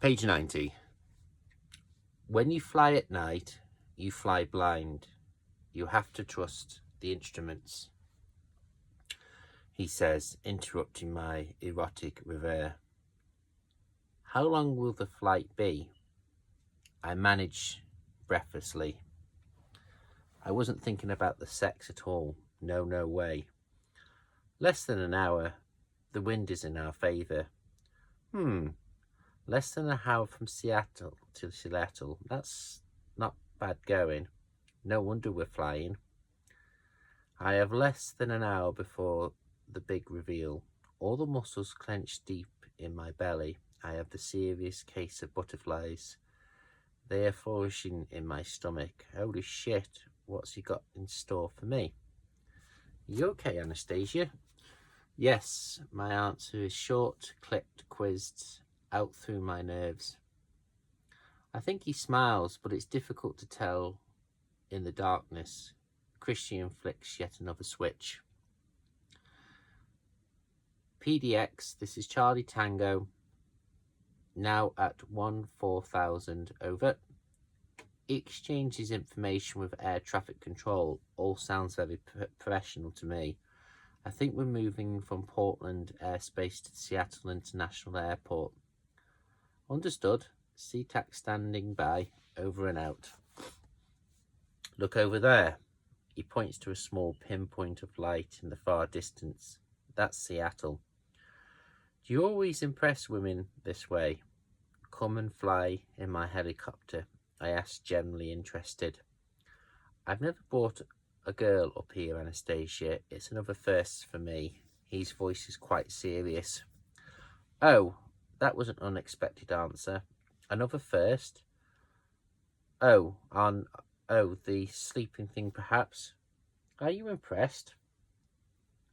Page 90. When you fly at night, you fly blind. You have to trust the instruments, he says, interrupting my erotic reverie. How long will the flight be? I manage breathlessly. I wasn't thinking about the sex at all. No way. Less than an hour. The wind is in our favour. Less than an hour from Seattle to Seattle. That's not bad going. No wonder we're flying. I have less than an hour before the big reveal. All the muscles clenched deep in my belly. I have the serious case of butterflies. They are flourishing in my stomach. Holy shit, what's he got in store for me? You okay, Anastasia? Yes, my answer is short, clipped, quizzed, out through my nerves. I think he smiles, but it's difficult to tell in the darkness. Christian flicks yet another switch. PDX, this is Charlie Tango, now at 14000, over. He exchanges information with air traffic control. All sounds very professional to me. I think we're moving from Portland airspace to Seattle International Airport. Understood. SeaTac standing by, over and out. Look over there. He points to a small pinpoint of light in the far distance. That's Seattle. Do you always impress women this way? Come and fly in my helicopter, I asked, generally interested. I've never brought a girl up here, Anastasia. It's another first for me. His voice is quite serious. Oh, that was an unexpected answer. Another first? Oh, the sleeping thing perhaps. Are you impressed?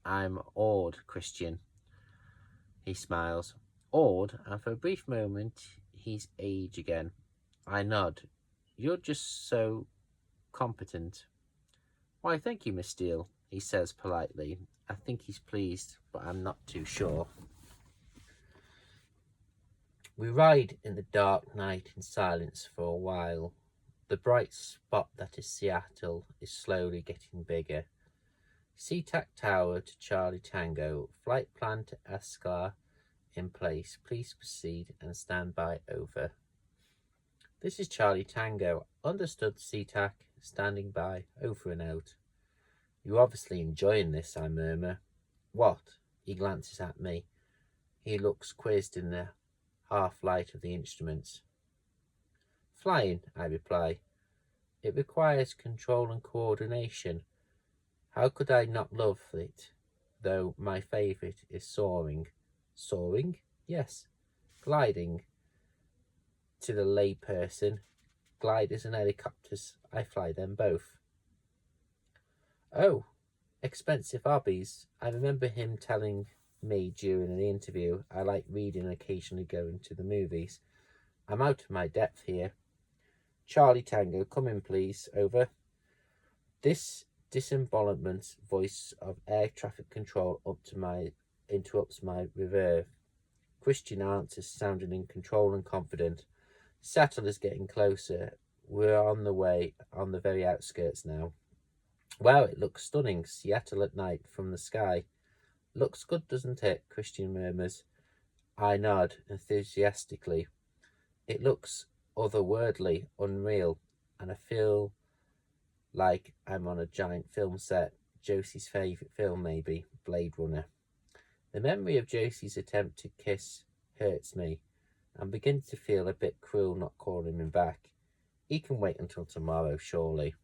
I'm awed, Christian. He smiles. Awed, and for a brief moment he's age again. I nod. You're just so competent. Why, thank you, Miss Steele, he says politely. I think he's pleased, but I'm not too sure. We ride in the dark night in silence for a while. The bright spot that is Seattle is slowly getting bigger. SeaTac Tower to Charlie Tango. Flight plan to Esclar in place. Please proceed and stand by, over. This is Charlie Tango. Understood, SeaTac. Standing by, over and out. You're obviously enjoying this, I murmur. What? He glances at me. He looks quizzed in the half-light of the instruments. Flying, I reply. It requires control and coordination. How could I not love it, though my favourite is soaring. Soaring? Yes. Gliding. To the layperson, gliders and helicopters, I fly them both. Oh, expensive hobbies. I remember him telling me during an interview I like reading and occasionally going to the movies. I'm out of my depth here. Charlie Tango, come in please, over. This disembodiment voice of air traffic control interrupts my reverve. Christian answers, sounding in control and confident. Seattle is getting closer. We're on the very outskirts now. Wow, it looks stunning. Seattle at night from the sky. Looks good, doesn't it? Christian murmurs. I nod enthusiastically. It looks otherworldly, unreal, and I feel like I'm on a giant film set. Josie's favourite film, maybe, Blade Runner. The memory of Josie's attempt to kiss hurts me. I'm beginning to feel a bit cruel not calling him back. He can wait until tomorrow, surely.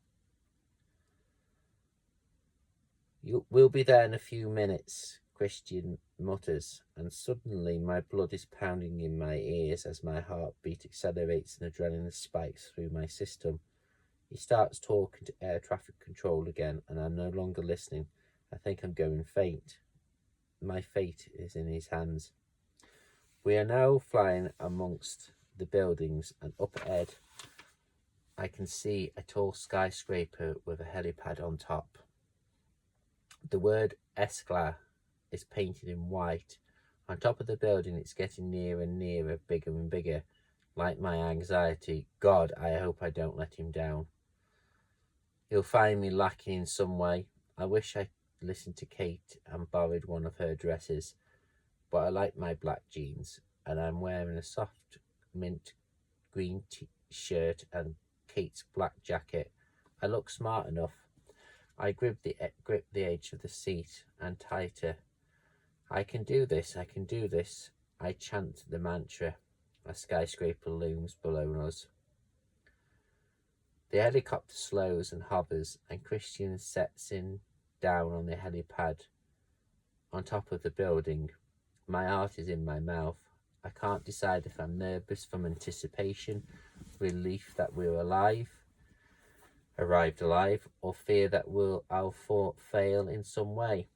We'll be there in a few minutes, Christian mutters, and suddenly my blood is pounding in my ears as my heartbeat accelerates and adrenaline spikes through my system. He starts talking to air traffic control again, and I'm no longer listening. I think I'm going faint. My fate is in his hands. We are now flying amongst the buildings, and up ahead I can see a tall skyscraper with a helipad on top. The word Esclar is painted in white. On top of the building, it's getting nearer and nearer, bigger and bigger. like my anxiety. God, I hope I don't let him down. He'll find me lacking in some way. I wish I listened to Kate and borrowed one of her dresses, but I like my black jeans, and I'm wearing a soft mint green shirt and Kate's black jacket. I look smart enough. I grip the edge of the seat and tighter. I can do this, I can do this. I chant the mantra. A skyscraper looms below us. The helicopter slows and hovers, and Christian sets in down on the helipad on top of the building. My heart is in my mouth. I can't decide if I'm nervous from anticipation, relief that we're arrived alive, or fear that I'll fail in some way.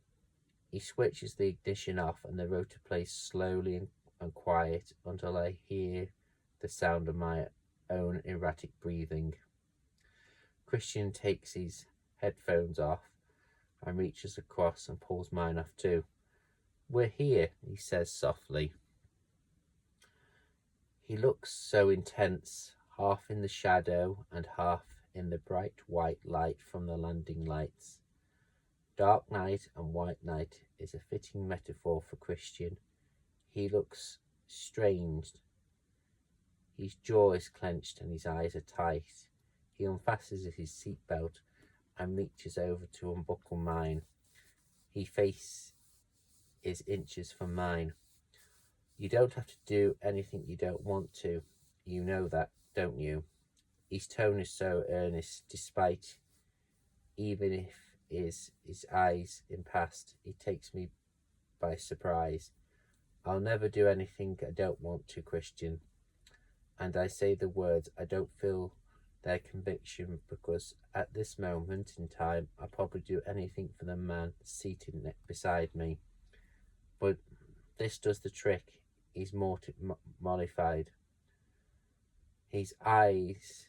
He switches the ignition off and the rotor plays slowly and quiet until I hear the sound of my own erratic breathing. Christian takes his headphones off and reaches across and pulls mine off too. We're here, he says softly. He looks so intense, half in the shadow and half in the bright white light from the landing lights. Dark night and white night is a fitting metaphor for Christian. He looks strange. His jaw is clenched and his eyes are tight. He unfastens his seatbelt and reaches over to unbuckle mine. His face is inches from mine. You don't have to do anything you don't want to. You know that, don't you? His tone is so earnest, despite even if his eyes in past, it takes me by surprise. I'll never do anything I don't want to, Christian. And I say the words, I don't feel their conviction, because at this moment in time, I'll probably do anything for the man seated beside me. But this does the trick. He's mollified. His eyes,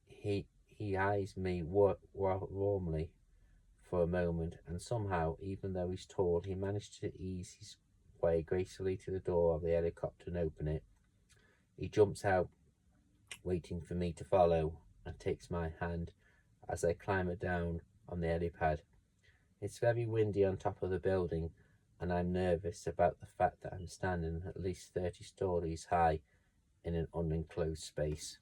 he eyes me warmly for a moment, and somehow, even though he's tall, he managed to ease his way gracefully to the door of the helicopter and open it. He jumps out, waiting for me to follow, and takes my hand as I climb down on the helipad. It's very windy on top of the building, and I'm nervous about the fact that I'm standing at least 30 stories high in an unenclosed space.